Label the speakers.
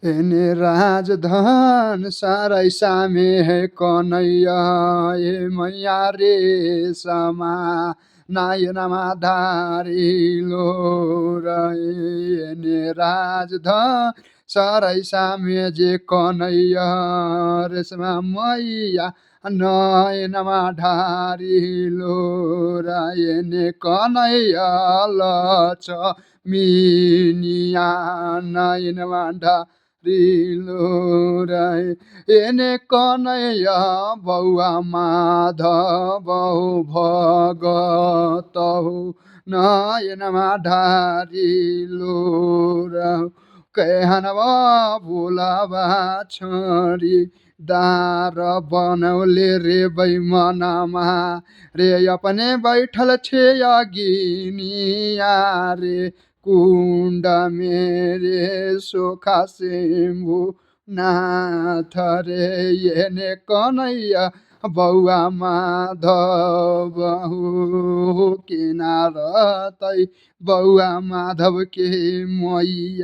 Speaker 1: एने राजधन सारै सामे है कन्हैया ए मैया रे समा नयनमा धारिलो रहे एने राजधन सारै सामे जे कन्हैया रेसमा मैया नयनमा ढारिलो रायने कन्हैया लक्ष्मीनिया नयनमा रिलोराय एने कन्हैया बौआ माधव भगत हो नयनमा ढारिलो कहनवा भोलाबा छोरी दार बनौले रे बैमनमा रे अपने बैठल छे अगिनिया रे कुंड मेरे सोखा शंभु नाथ रे येने कन्हैया बौआ माधव हो किनार तै बौआ माधव के मैया।